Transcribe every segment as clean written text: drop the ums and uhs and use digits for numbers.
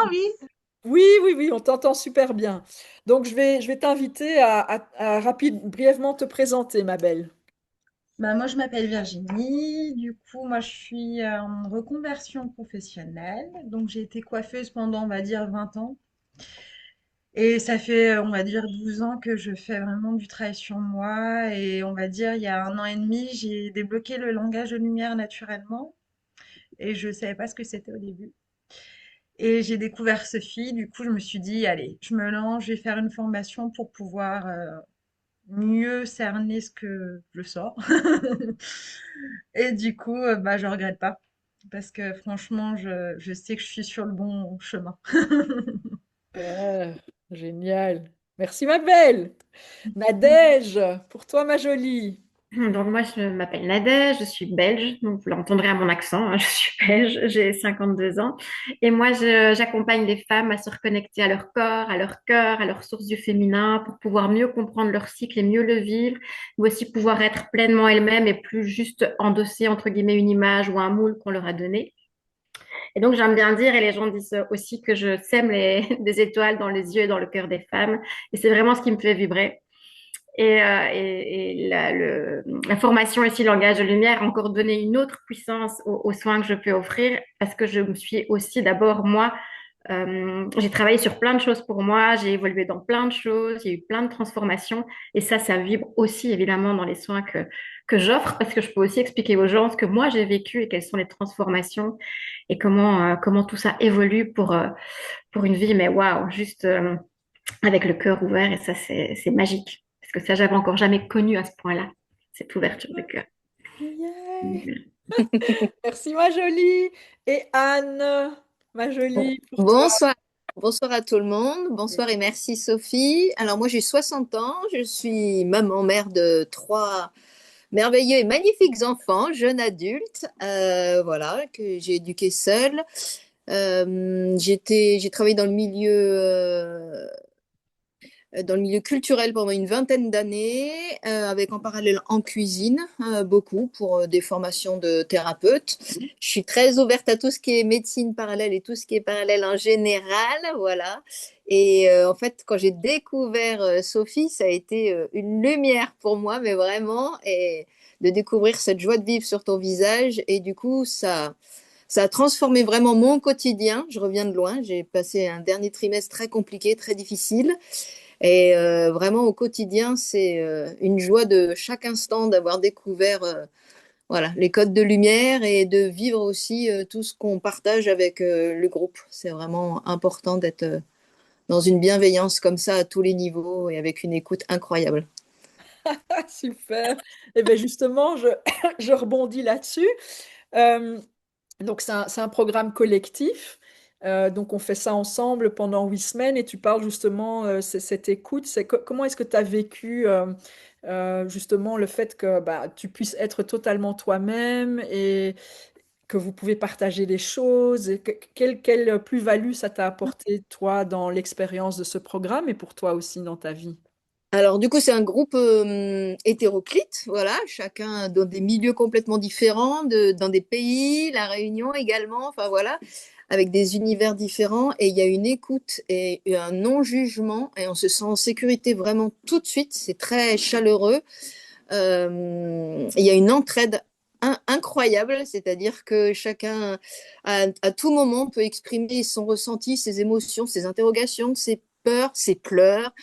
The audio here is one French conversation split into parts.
oui. Oui, oui, oui, on t'entend super bien. Donc, je vais t'inviter à brièvement te présenter, ma belle. Bah, moi, je m'appelle Virginie. Du coup, moi, je suis en reconversion professionnelle. Donc, j'ai été coiffeuse pendant, on va dire, 20 ans. Et ça fait, on va dire, 12 ans que je fais vraiment du travail sur moi. Et on va dire, il y a 1 an et demi, j'ai débloqué le langage de lumière naturellement. Et je savais pas ce que c'était au début. Et j'ai découvert Sophie. Du coup, je me suis dit, allez, je me lance, je vais faire une formation pour pouvoir mieux cerner ce que je sors. Et du coup, bah, je regrette pas. Parce que franchement, je sais que je suis sur le bon chemin. Ah, génial. Merci, ma belle. Nadège, pour toi, ma jolie. Donc moi, je m'appelle Nadège, je suis belge, donc vous l'entendrez à mon accent, hein, je suis belge, j'ai 52 ans. Et moi, j'accompagne les femmes à se reconnecter à leur corps, à leur cœur, à leur source du féminin pour pouvoir mieux comprendre leur cycle et mieux le vivre, mais aussi pouvoir être pleinement elles-mêmes et plus juste endosser, entre guillemets, une image ou un moule qu'on leur a donné. Et donc, j'aime bien dire, et les gens disent aussi que je sème des étoiles dans les yeux et dans le cœur des femmes. Et c'est vraiment ce qui me fait vibrer. Et la formation ici, langage de lumière, a encore donné une autre puissance aux soins que je peux offrir parce que je me suis aussi d'abord, moi, j'ai travaillé sur plein de choses pour moi, j'ai évolué dans plein de choses, il y a eu plein de transformations et ça vibre aussi évidemment dans les soins que j'offre parce que je peux aussi expliquer aux gens ce que moi j'ai vécu et quelles sont les transformations et comment tout ça évolue pour une vie, mais waouh, juste avec le cœur ouvert et ça, c'est magique. Parce que ça, j'avais encore jamais connu à ce point-là, cette ouverture de cœur. Yeah. Merci, ma jolie. Et Anne, ma Bon. jolie, pour toi. Bonsoir. Bonsoir à tout le monde. Bonsoir et merci Sophie. Alors moi j'ai 60 ans, je suis maman, mère de trois merveilleux et magnifiques enfants, jeunes adultes, voilà, que j'ai éduqués seule. J'ai travaillé dans le milieu culturel pendant une vingtaine d'années, avec en parallèle en cuisine, beaucoup pour des formations de thérapeute. Je suis très ouverte à tout ce qui est médecine parallèle et tout ce qui est parallèle en général, voilà. Et en fait, quand j'ai découvert Sophie, ça a été une lumière pour moi, mais vraiment, et de découvrir cette joie de vivre sur ton visage. Et du coup, ça a transformé vraiment mon quotidien. Je reviens de loin. J'ai passé un dernier trimestre très compliqué, très difficile. Et vraiment au quotidien, c'est une joie de chaque instant d'avoir découvert voilà, les codes de lumière et de vivre aussi tout ce qu'on partage avec le groupe. C'est vraiment important d'être dans une bienveillance comme ça à tous les niveaux et avec une écoute incroyable. Ah, super. Et bien justement, je rebondis là-dessus. Euh, donc, c'est un programme collectif. Donc, on fait ça ensemble pendant 8 semaines et tu parles justement, cette écoute. Comment est-ce que tu as vécu justement le fait que bah, tu puisses être totalement toi-même et que vous pouvez partager des choses et quelle plus-value ça t'a apporté, toi, dans l'expérience de ce programme et pour toi aussi dans ta vie? Alors, du coup, c'est un groupe hétéroclite, voilà, chacun dans des milieux complètement différents, dans des pays, La Réunion également, enfin voilà, avec des univers différents. Et il y a une écoute et un non-jugement, et on se sent en sécurité vraiment tout de suite. C'est très chaleureux. Il y a une entraide incroyable, c'est-à-dire que chacun, à tout moment, peut exprimer son ressenti, ses émotions, ses interrogations, ses peurs, ses pleurs.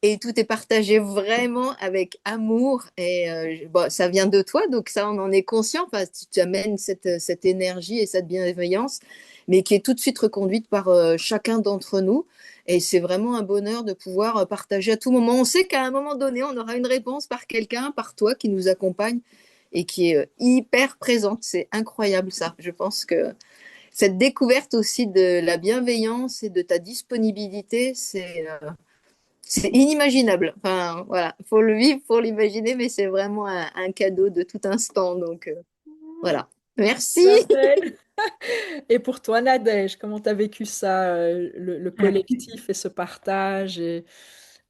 Et tout est partagé vraiment avec amour. Et bon, ça vient de toi, donc ça, on en est conscient. Enfin, tu amènes cette énergie et cette bienveillance, mais qui est tout de suite reconduite par chacun d'entre nous. Et c'est vraiment un bonheur de pouvoir partager à tout moment. On sait qu'à un moment donné, on aura une réponse par quelqu'un, par toi, qui nous accompagne et qui est hyper présente. C'est incroyable ça. Je pense que cette découverte aussi de la bienveillance et de ta disponibilité, c'est inimaginable. Enfin, voilà, faut le vivre pour l'imaginer, mais c'est vraiment un cadeau de tout instant. Donc, voilà. Merci. Ma belle. Et pour toi, Nadège, comment tu as vécu ça, le Alors, collectif et ce partage et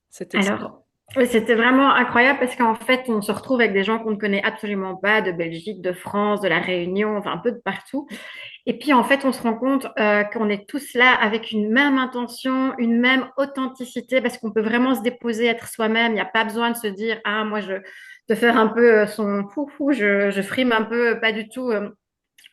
cette alors, expérience? Oui, c'était vraiment incroyable parce qu'en fait, on se retrouve avec des gens qu'on ne connaît absolument pas, de Belgique, de France, de La Réunion, enfin un peu de partout. Et puis, en fait, on se rend compte qu'on est tous là avec une même intention, une même authenticité, parce qu'on peut vraiment se déposer, être soi-même. Il n'y a pas besoin de se dire, ah, moi, de faire un peu son foufou, je frime un peu, pas du tout.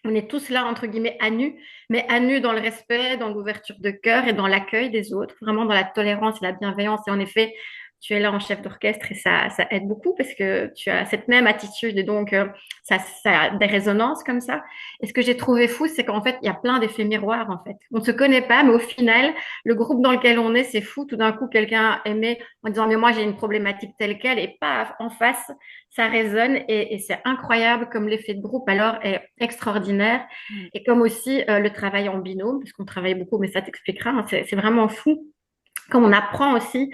On est tous là, entre guillemets, à nu, mais à nu dans le respect, dans l'ouverture de cœur et dans l'accueil des autres, vraiment dans la tolérance et la bienveillance. Et en effet, tu es là en chef d'orchestre et ça aide beaucoup parce que tu as cette même attitude et donc ça a des résonances comme ça. Et ce que j'ai trouvé fou, c'est qu'en fait, il y a plein d'effets miroirs en fait. On ne se connaît pas, mais au final, le groupe dans lequel on est, c'est fou. Tout d'un coup, quelqu'un aimait en disant, mais moi, j'ai une problématique telle quelle et paf, en face, ça résonne et c'est incroyable comme l'effet de groupe alors est extraordinaire Mm. et comme aussi le travail en binôme, puisqu'on travaille beaucoup, mais ça t'expliquera, hein, c'est vraiment fou. Comme on apprend aussi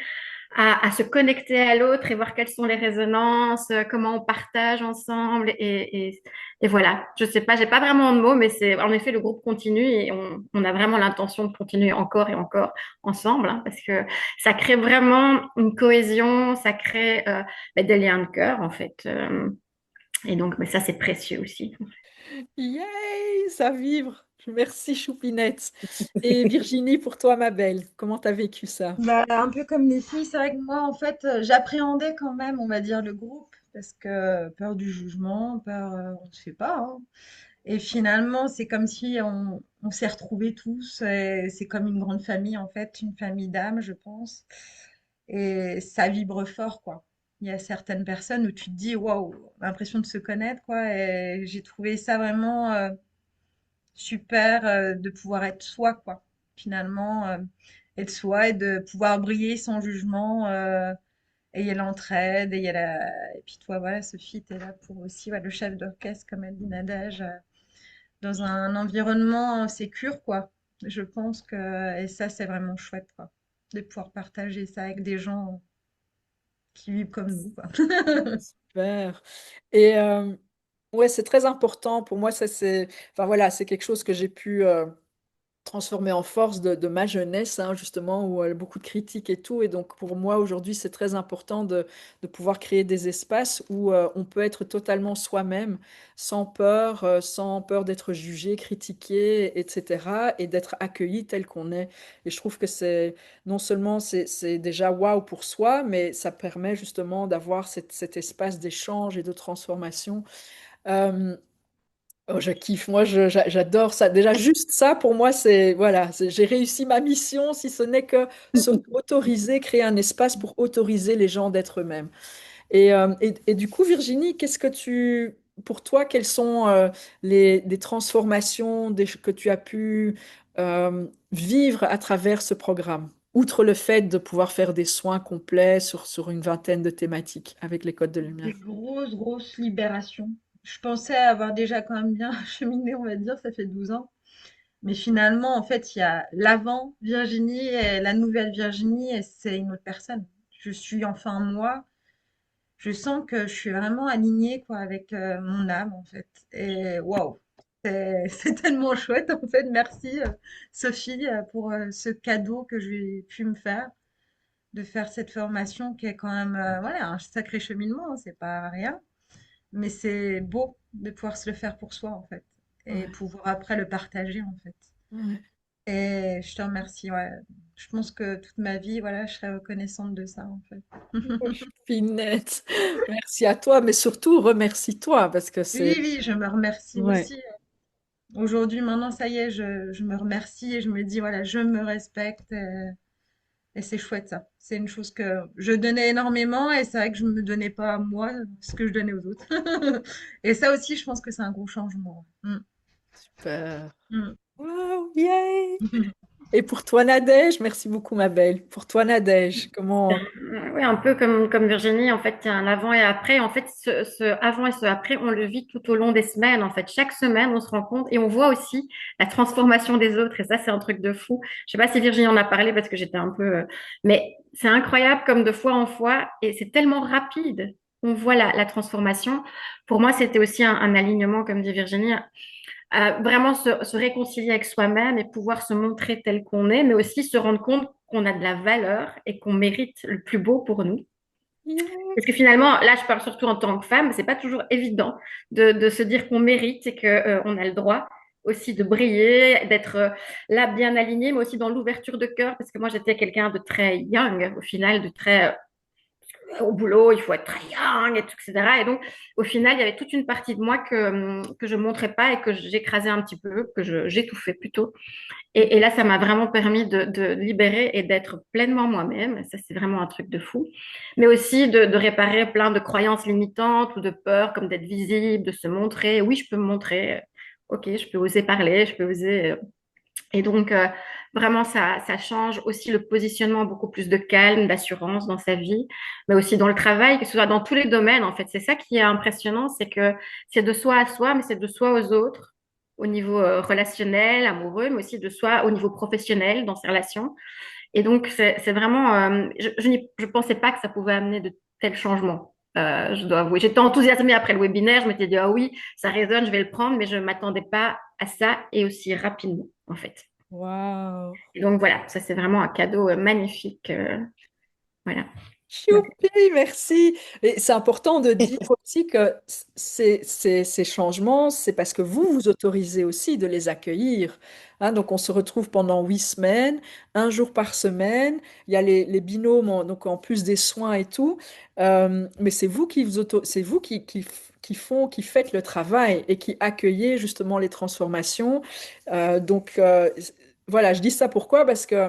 à se connecter à l'autre et voir quelles sont les résonances, comment on partage ensemble et voilà. Je sais pas, j'ai pas vraiment de mots, mais c'est en effet le groupe continue et on a vraiment l'intention de continuer encore et encore ensemble hein, parce que ça crée vraiment une cohésion, ça crée des liens de cœur en fait. Et donc, mais ça c'est précieux aussi. Yay, ça vibre. Merci Choupinette. Et Virginie, pour toi, ma belle, comment t'as vécu ça? Bah, un peu comme les filles, c'est vrai que moi, en fait, j'appréhendais quand même, on va dire, le groupe, parce que peur du jugement, peur, on ne sait pas, hein. Et finalement, c'est comme si on s'est retrouvés tous, et c'est comme une grande famille, en fait, une famille d'âmes, je pense. Et ça vibre fort, quoi. Il y a certaines personnes où tu te dis, waouh, l'impression de se connaître, quoi. Et j'ai trouvé ça vraiment super de pouvoir être soi, quoi. Finalement, être soi et de pouvoir briller sans jugement. Et il y a l'entraide, et il y a et puis toi, voilà, Sophie, tu es là pour aussi, ouais, le chef d'orchestre, comme elle dit Nadège, dans un environnement sécure, quoi. Je pense que, et ça, c'est vraiment chouette, quoi, de pouvoir partager ça avec des gens qui vivent comme nous, quoi. Super. Et ouais, c'est très important pour moi. Ça, c'est, enfin voilà, c'est quelque chose que j'ai pu transformé en force de ma jeunesse, hein, justement, où beaucoup de critiques et tout. Et donc, pour moi, aujourd'hui, c'est très important de pouvoir créer des espaces où on peut être totalement soi-même, sans peur d'être jugé, critiqué, etc., et d'être accueilli tel qu'on est. Et je trouve que c'est, non seulement c'est déjà waouh pour soi, mais ça permet justement d'avoir cet espace d'échange et de transformation. Euh, Oh, je kiffe, moi j'adore ça. Déjà juste ça pour moi c'est voilà, j'ai réussi ma mission si ce n'est que autoriser, créer un espace pour autoriser les gens d'être eux-mêmes. Et du coup Virginie, pour toi, quelles sont les transformations que tu as pu vivre à travers ce programme, outre le fait de pouvoir faire des soins complets sur une vingtaine de thématiques avec les codes de lumière? Des grosses, grosses libérations. Je pensais avoir déjà quand même bien cheminé, on va dire, ça fait 12 ans. Mais finalement, en fait, il y a l'avant Virginie et la nouvelle Virginie, et c'est une autre personne. Je suis enfin moi. Je sens que je suis vraiment alignée quoi avec mon âme en fait. Et waouh, c'est tellement chouette en fait. Merci Sophie pour ce cadeau que j'ai pu me faire de faire cette formation qui est quand même voilà un sacré cheminement, hein, c'est pas rien. Mais c'est beau de pouvoir se le faire pour soi en fait et Ouais. pouvoir après le partager en fait. Ouais. Et je te remercie, ouais. Je pense que toute ma vie, voilà, je serai reconnaissante de ça, en fait. Oh, Finette, merci à toi, mais surtout remercie-toi parce que Oui, c'est oui, je me remercie ouais, aussi. Aujourd'hui, maintenant, ça y est, je me remercie et je me dis, voilà, je me respecte et c'est chouette ça. C'est une chose que je donnais énormément et c'est vrai que je me donnais pas à moi ce que je donnais aux autres. Et ça aussi, je pense que c'est un gros changement. Mm, super. mm. Wow, yay! Et pour toi, Nadège, merci beaucoup, ma belle. Pour toi, Nadège, comment Oui, un peu comme Virginie, en fait, il y a un avant et après. En fait, ce avant et ce après, on le vit tout au long des semaines. En fait, chaque semaine, on se rend compte et on voit aussi la transformation des autres. Et ça, c'est un truc de fou. Je sais pas si Virginie en a parlé parce que j'étais un peu, mais c'est incroyable comme de fois en fois et c'est tellement rapide. On voit la transformation. Pour moi, c'était aussi un alignement, comme dit Virginie, vraiment se réconcilier avec soi-même et pouvoir se montrer tel qu'on est, mais aussi se rendre compte qu'on a de la valeur et qu'on mérite le plus beau pour nous. Parce que finalement, là, je parle surtout en tant que femme, c'est pas toujours évident de se dire qu'on mérite et que, on a le droit aussi de briller, d'être là bien aligné, mais aussi dans l'ouverture de cœur, parce que moi, j'étais quelqu'un de très young, au final, de très au boulot, il faut être très young, et tout, etc. Et donc, au final, il y avait toute une partie de moi que je montrais pas et que j'écrasais un petit peu, j'étouffais plutôt. Et là, ça m'a vraiment permis de libérer et d'être pleinement moi-même. Ça, c'est vraiment un truc de fou. Mais aussi de réparer plein de croyances limitantes ou de peurs, comme d'être visible, de se montrer. Oui, je peux me montrer. Ok, je peux oser parler, je peux oser. Et donc, vraiment, ça change aussi le positionnement, beaucoup plus de calme, d'assurance dans sa vie, mais aussi dans le travail, que ce soit dans tous les domaines, en fait. C'est ça qui est impressionnant, c'est que c'est de soi à soi, mais c'est de soi aux autres, au niveau relationnel, amoureux, mais aussi de soi au niveau professionnel, dans ses relations. Et donc, c'est vraiment, je pensais pas que ça pouvait amener de tels changements. Je dois avouer. J'étais enthousiasmée après le webinaire. Je m'étais dit, ah oui, ça résonne, je vais le prendre, mais je ne m'attendais pas à ça et aussi rapidement, en fait. Waouh! Et donc voilà, ça c'est vraiment un cadeau magnifique. Voilà. Choupi, merci. Et c'est important de dire aussi que ces changements, c'est parce que vous vous autorisez aussi de les accueillir. Hein, donc on se retrouve pendant 8 semaines, un jour par semaine. Il y a les binômes, donc en plus des soins et tout. Mais c'est vous qui c'est vous qui faites le travail et qui accueillez justement les transformations. Donc voilà, je dis ça pourquoi? Parce que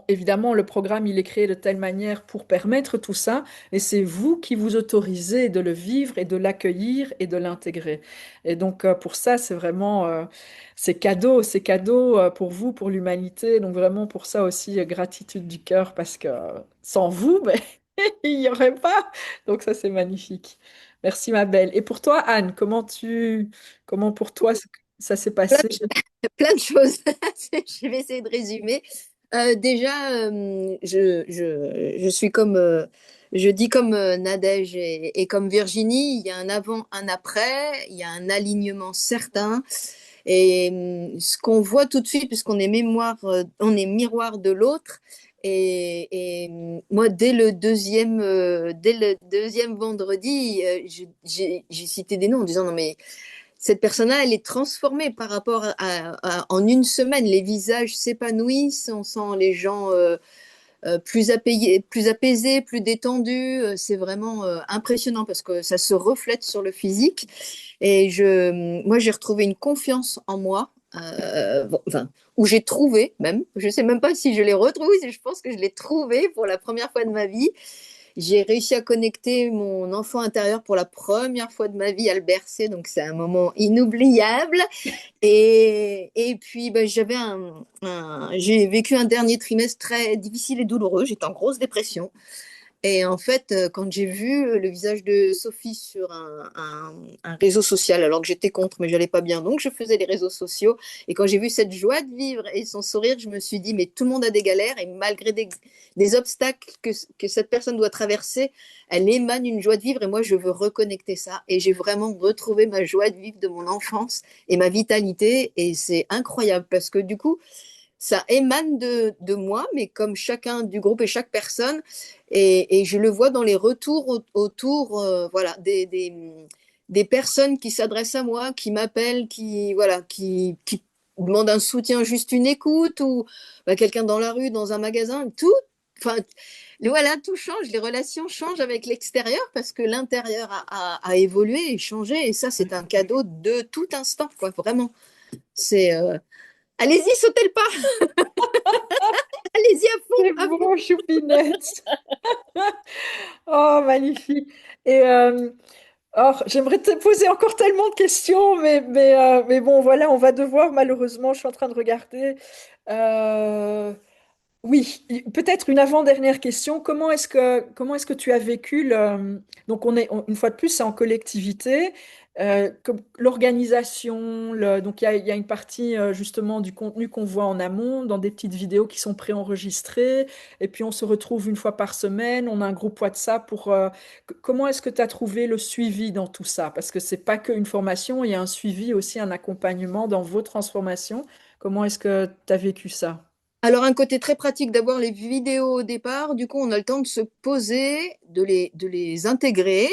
évidemment, le programme, il est créé de telle manière pour permettre tout ça, et c'est vous qui vous autorisez de le vivre et de l'accueillir et de l'intégrer. Et donc, pour ça, c'est vraiment, c'est cadeau pour vous, pour l'humanité. Donc, vraiment, pour ça aussi, gratitude du cœur, parce que sans vous, ben, il n'y aurait pas. Donc, ça, c'est magnifique. Merci, ma belle. Et pour toi, Anne, comment pour toi, ça s'est Plein passé? plein de choses. Je vais essayer de résumer. Déjà, je suis comme, je dis comme Nadège et comme Virginie, il y a un avant, un après, il y a un alignement certain. Et ce qu'on voit tout de suite, puisqu'on est mémoire, on est miroir de l'autre. Moi, dès le deuxième vendredi, j'ai cité des noms en disant non mais cette personne-là, elle est transformée par rapport en une semaine. Les visages s'épanouissent, on sent les gens plus apaisés, plus détendus. C'est vraiment impressionnant parce que ça se reflète sur le physique. Moi, j'ai retrouvé une confiance en moi. Bon, enfin, où j'ai trouvé même, je sais même pas si je l'ai retrouvée, je pense que je l'ai trouvé pour la première fois de ma vie. J'ai réussi à connecter mon enfant intérieur pour la première fois de ma vie, à le bercer, donc c'est un moment inoubliable. Et puis, ben, j'ai vécu un dernier trimestre très difficile et douloureux. J'étais en grosse dépression. Et en fait, quand j'ai vu le visage de Sophie sur un réseau social, alors que j'étais contre, mais j'allais pas bien, donc je faisais les réseaux sociaux. Et quand j'ai vu cette joie de vivre et son sourire, je me suis dit, mais tout le monde a des galères et malgré des obstacles que cette personne doit traverser, elle émane une joie de vivre et moi, je veux reconnecter ça. Et j'ai vraiment retrouvé ma joie de vivre de mon enfance et ma vitalité. Et c'est incroyable parce que du coup, ça émane de moi, mais comme chacun du groupe et chaque personne. Et je le vois dans les retours autour voilà, des personnes qui s'adressent à moi, qui m'appellent, voilà, qui demandent un soutien, juste une écoute, ou bah, quelqu'un dans la rue, dans un magasin, tout. Enfin, voilà, tout change, les relations changent avec l'extérieur parce que l'intérieur a évolué et changé. Et ça, c'est un cadeau de tout instant, quoi, vraiment. C'est allez-y, sautez le pas, allez-y à fond, C'est à fond. bon, choupinette. Oh, magnifique. Et j'aimerais te poser encore tellement de questions, mais bon, voilà, on va devoir, malheureusement, je suis en train de regarder. Euh, oui, peut-être une avant-dernière question. Comment est-ce que tu as vécu donc une fois de plus, c'est en collectivité, comme l'organisation, donc il y a une partie justement du contenu qu'on voit en amont, dans des petites vidéos qui sont préenregistrées, et puis on se retrouve une fois par semaine, on a un groupe WhatsApp comment est-ce que tu as trouvé le suivi dans tout ça? Parce que c'est pas qu'une formation, il y a un suivi aussi, un accompagnement dans vos transformations. Comment est-ce que tu as vécu ça? Alors, un côté très pratique d'avoir les vidéos au départ, du coup, on a le temps de se poser, de les intégrer,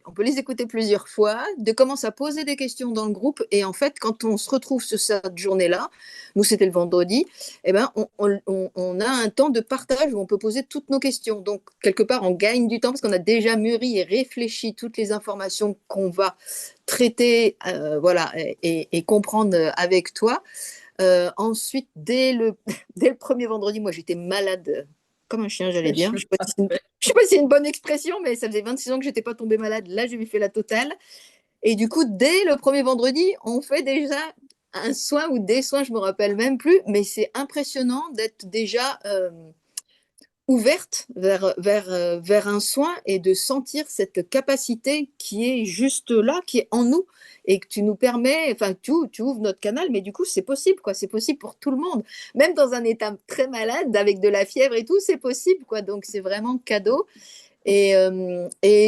on peut les écouter plusieurs fois, de commencer à poser des questions dans le groupe. Et en fait, quand on se retrouve sur cette journée-là, nous, c'était le vendredi, eh ben, on a un temps de partage où on peut poser toutes nos questions. Donc, quelque part, on gagne du temps parce qu'on a déjà mûri et réfléchi toutes les informations qu'on va traiter, voilà, et comprendre avec toi. Ensuite, dès le premier vendredi, moi j'étais malade comme un chien, j'allais dire. Je Je ne sais pas si c'est une bonne expression, mais ça faisait 26 ans que je n'étais pas tombée malade. Là, je lui fais la totale. Et du coup, dès le premier vendredi, on fait déjà un soin ou des soins, je ne me rappelle même plus, mais c'est impressionnant d'être déjà ouverte vers un soin et de sentir cette capacité qui est juste là, qui est en nous et que tu nous permets, enfin tu ouvres notre canal, mais du coup c'est possible quoi, c'est possible pour tout le monde, même dans un état très malade avec de la fièvre et tout, c'est possible quoi, donc c'est vraiment cadeau. Et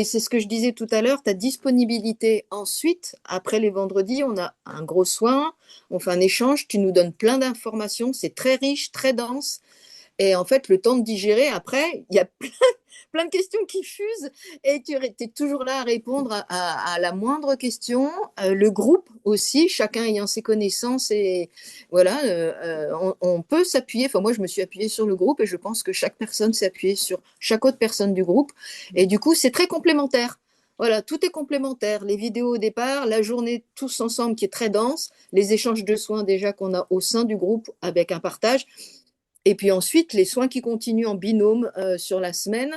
c'est ce que je disais tout à l'heure, ta disponibilité ensuite, après les vendredis, on a un gros soin, on fait un échange, tu nous donnes plein d'informations, c'est très riche, très dense. Et en fait, le temps de digérer, après, il y a plein de questions qui fusent et tu es toujours là à répondre à la moindre question. Le groupe aussi, chacun ayant ses connaissances et voilà, on peut s'appuyer. Enfin, moi, je me suis appuyée sur le groupe et je pense que chaque personne s'est appuyée sur chaque autre personne du groupe. Et du coup, c'est très complémentaire. Voilà, tout est complémentaire. Les vidéos au départ, la journée tous ensemble qui est très dense, les échanges de soins déjà qu'on a au sein du groupe avec un partage. Et puis ensuite, les soins qui continuent en binôme sur la semaine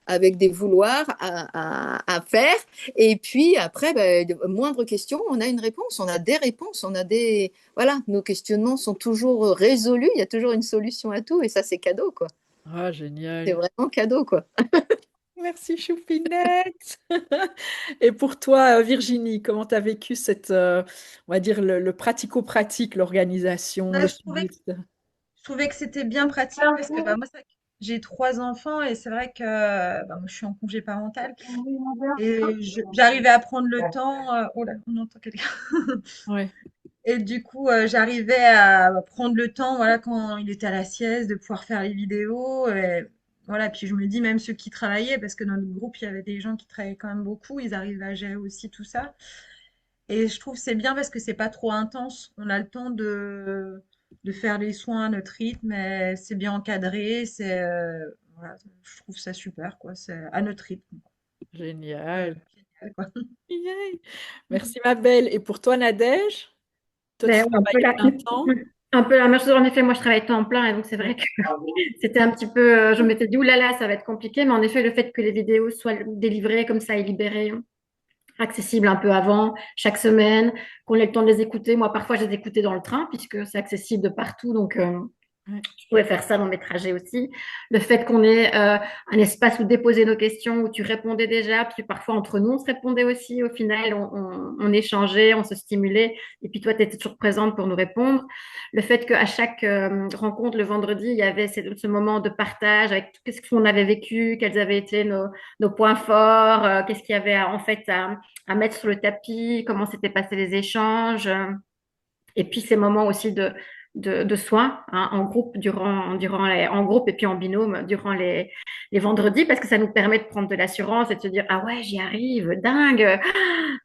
avec des vouloirs à faire. Et puis après, ben, moindre question, on a une réponse, on a des réponses, on a des... Voilà, nos questionnements sont toujours résolus, il y a toujours une solution à tout et ça, c'est cadeau, quoi. Ah, C'est génial. vraiment cadeau, quoi. Merci Choupinette. Et pour toi, Virginie, comment tu as vécu on va dire, le pratico-pratique, l'organisation, Bah, le suivi, etc. je trouvais que c'était bien pratique parce que bah, moi, c'est vrai que j'ai trois enfants et c'est vrai que bah, moi, je suis en congé parental et j'arrivais à prendre le temps. Oh là, on entend quelqu'un. Ouais. Et du coup, j'arrivais à prendre le temps, voilà, quand il était à la sieste, de pouvoir faire les vidéos. Et voilà, puis je me dis, même ceux qui travaillaient, parce que dans notre groupe, il y avait des gens qui travaillaient quand même beaucoup, ils arrivaient à gérer aussi tout ça. Et je trouve que c'est bien parce que c'est pas trop intense. On a le temps de faire les soins à notre rythme, et c'est bien encadré. Voilà, je trouve ça super, quoi. C'est à notre rythme. Génial. Génial, quoi. Yay. Merci ma belle. Et pour toi, Nadège, toi, tu Ben, un peu travailles la, plein temps? un peu la même chose. En effet, moi, je travaille temps plein et donc c'est vrai que c'était un petit peu. Je m'étais dit, oulala, ça va être compliqué. Mais en effet, le fait que les vidéos soient délivrées comme ça et libérées, accessibles un peu avant, chaque semaine, qu'on ait le temps de les écouter. Moi, parfois, je les écoutais dans le train puisque c'est accessible de partout. Donc, Ouais. je pouvais faire ça dans mes trajets aussi. Le fait qu'on ait un espace où déposer nos questions, où tu répondais déjà, puis parfois entre nous, on se répondait aussi. Au final, on échangeait, on se stimulait. Et puis toi, tu étais toujours présente pour nous répondre. Le fait qu'à chaque rencontre, le vendredi, il y avait ce moment de partage avec tout ce qu'on avait vécu, quels avaient été nos points forts, qu'est-ce qu'il y avait en fait à mettre sur le tapis, comment s'étaient passés les échanges. Et puis ces moments aussi de soins hein, en groupe en groupe et puis en binôme durant les vendredis parce que ça nous permet de prendre de l'assurance et de se dire ah ouais j'y arrive dingue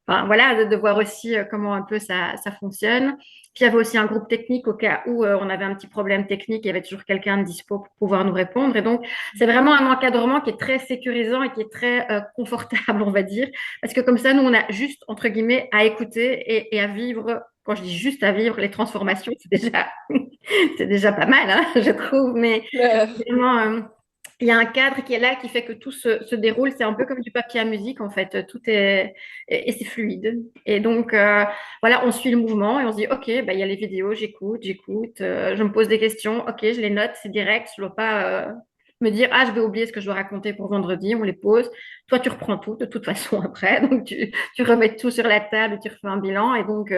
enfin voilà de voir aussi comment un peu ça fonctionne. Puis il y avait aussi un groupe technique au cas où on avait un petit problème technique, il y avait toujours quelqu'un de dispo pour pouvoir nous répondre et donc c'est vraiment un encadrement qui est très sécurisant et qui est très confortable on va dire parce que comme ça nous on a juste entre guillemets à écouter et à vivre quand je dis juste à vivre les transformations, c'est déjà pas mal, hein, je trouve. Mais Claire. vraiment, il y a un cadre qui est là, qui fait que tout se déroule. C'est un peu comme du papier à musique, en fait. Tout est et c'est fluide. Et donc, voilà, on suit le mouvement et on se dit, ok, bah, il y a les vidéos, j'écoute, je me pose des questions, ok, je les note, c'est direct. Je ne dois pas me dire, ah, je vais oublier ce que je dois raconter pour vendredi. On les pose. Toi, tu reprends tout de toute façon après. Donc, tu remets tout sur la table, tu refais un bilan. Et donc,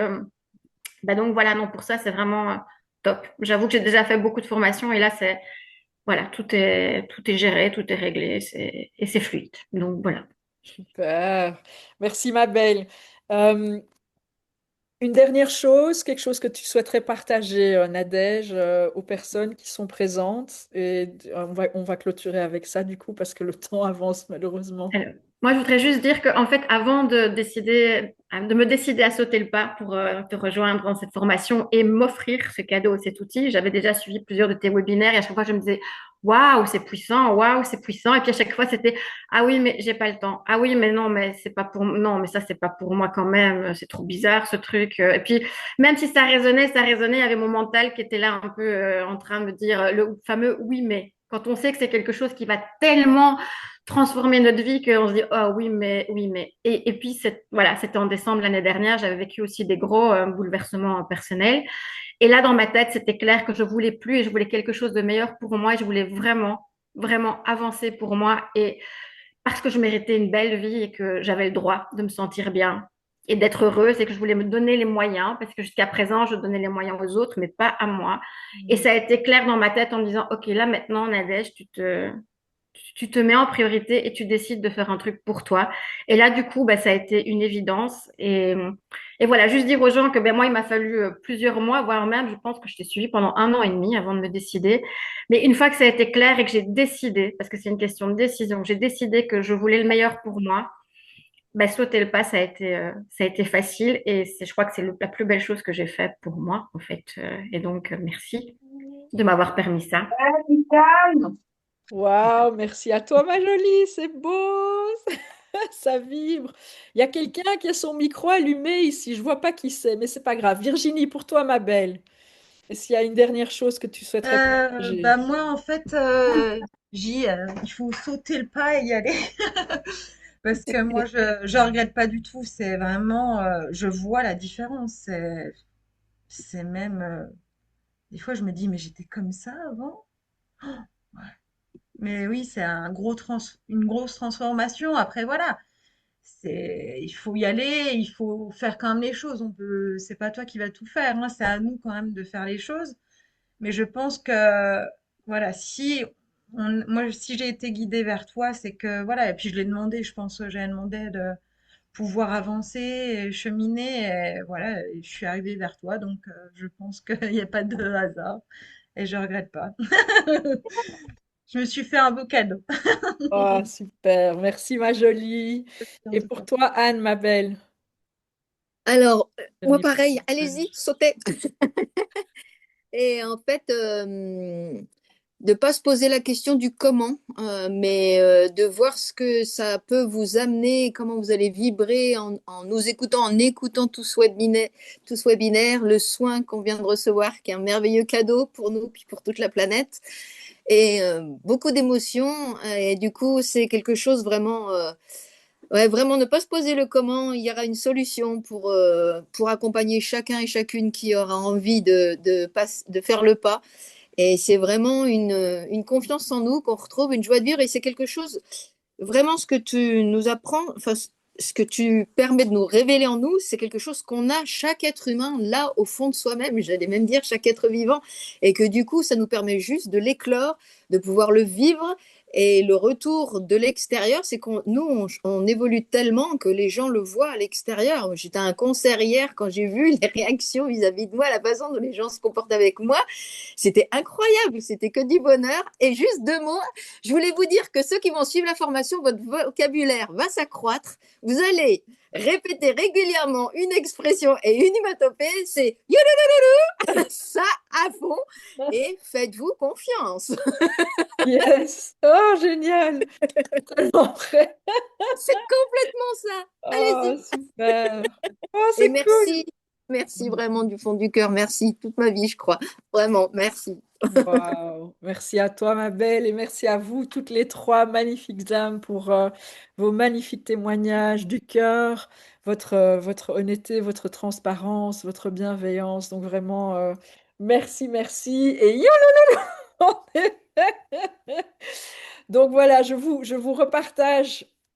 bah donc voilà, non, pour ça, c'est vraiment top. J'avoue que j'ai déjà fait beaucoup de formations et là, c'est voilà, tout est géré, tout est réglé, et c'est fluide. Donc voilà. Super. Merci ma belle. Euh, Une dernière chose, quelque chose que tu souhaiterais partager, Nadège, aux personnes qui sont présentes. Et on va clôturer avec ça, du coup, parce que le temps avance malheureusement. Moi, je voudrais juste dire qu'en fait, avant de décider, de me décider à sauter le pas pour te rejoindre dans cette formation et m'offrir ce cadeau, cet outil, j'avais déjà suivi plusieurs de tes webinaires et à chaque fois, je me disais, waouh, c'est puissant. Et puis à chaque fois, c'était, ah oui, mais j'ai pas le temps. Ah oui, mais non, mais c'est pas pour, non, mais ça, c'est pas pour moi quand même. C'est trop bizarre, ce truc. Et puis, même si ça résonnait, il y avait mon mental qui était là un peu en train de me dire le fameux oui, mais. Quand on sait que c'est quelque chose qui va tellement transformer notre vie qu'on se dit oh oui mais et puis voilà, c'était en décembre l'année dernière, j'avais vécu aussi des gros bouleversements personnels et là dans ma tête c'était clair que je voulais plus et je voulais quelque chose de meilleur pour moi et je voulais vraiment avancer pour moi et parce que je méritais une belle vie et que j'avais le droit de me sentir bien et d'être heureuse et que je voulais me donner les moyens parce que jusqu'à présent je donnais les moyens aux autres mais pas à moi et ça a été clair dans ma tête en me disant ok là maintenant Nadège tu te mets en priorité et tu décides de faire un truc pour toi. Et là, du coup, bah, ça a été une évidence. Et voilà, juste dire aux gens que ben, moi, il m'a fallu plusieurs mois, voire même, je pense que je t'ai suivi pendant 1 an et demi avant de me décider. Mais une fois que ça a été clair et que j'ai décidé, parce que c'est une question de décision, j'ai décidé que je voulais le meilleur pour moi, ben, sauter le pas, ça a été facile. Et je crois que c'est la plus belle chose que j'ai faite pour moi, en fait. Et donc, merci de m'avoir permis ça. Waouh, merci à toi, ma jolie, c'est beau, ça vibre. Il y a quelqu'un qui a son micro allumé ici, je vois pas qui c'est, mais c'est pas grave. Virginie, pour toi, ma belle, est-ce qu'il y a une dernière chose que tu souhaiterais partager? Bah moi en fait, il faut sauter le pas et y aller parce que moi je regrette pas du tout. C'est vraiment, je vois la différence. C'est même, des fois je me dis mais j'étais comme ça avant. Ouais. Mais oui, c'est une grosse transformation. Après voilà, il faut y aller, il faut faire quand même les choses. C'est pas toi qui vas tout faire, hein, c'est à nous quand même de faire les choses. Mais je pense que, voilà, moi, si j'ai été guidée vers toi, c'est que, voilà, et puis je l'ai demandé, je pense, j'ai demandé de pouvoir avancer et cheminer, et voilà, et je suis arrivée vers toi, donc je pense qu'il n'y a pas de hasard, et je regrette pas. Je me suis fait un beau cadeau. Oh, super, merci, ma jolie. En Et tout pour cas. toi, Anne, ma belle, Alors, moi dernier pareil, allez-y, partage. sautez. Et en fait, de pas se poser la question du comment, mais de voir ce que ça peut vous amener, comment vous allez vibrer en nous écoutant, en écoutant tout ce webinaire, le soin qu'on vient de recevoir, qui est un merveilleux cadeau pour nous, puis pour toute la planète, et beaucoup d'émotions. Et du coup, c'est quelque chose vraiment, ouais, vraiment ne pas se poser le comment. Il y aura une solution pour accompagner chacun et chacune qui aura envie de faire le pas. Et c'est vraiment une confiance en nous qu'on retrouve, une joie de vivre. Et c'est quelque chose, vraiment, ce que tu nous apprends, enfin, ce que tu permets de nous révéler en nous, c'est quelque chose qu'on a, chaque être humain, là, au fond de soi-même. J'allais même dire chaque être vivant. Et que du coup, ça nous permet juste de l'éclore, de pouvoir le vivre. Et le retour de l'extérieur, c'est qu'on nous, on évolue tellement que les gens le voient à l'extérieur. J'étais à un concert hier quand j'ai vu les réactions vis-à-vis de moi, la façon dont les gens se comportent avec moi. C'était incroyable, c'était que du bonheur. Et juste 2 mots, je voulais vous dire que ceux qui vont suivre la formation, votre vocabulaire va s'accroître. Vous allez répéter régulièrement une expression et une onomatopée, c'est ça à fond et faites-vous confiance. Yes! Oh, génial! Tellement vrai! C'est complètement ça. Oh, Allez-y. super! Oh, Et c'est cool! merci, merci vraiment du fond du cœur. Merci toute ma vie, je crois. Vraiment, merci. Wow. Merci à toi, ma belle, et merci à vous, toutes les trois magnifiques âmes, pour vos magnifiques témoignages du cœur, votre honnêteté, votre transparence, votre bienveillance. Donc vraiment, merci, merci. Et yo! Donc voilà, je vous repartage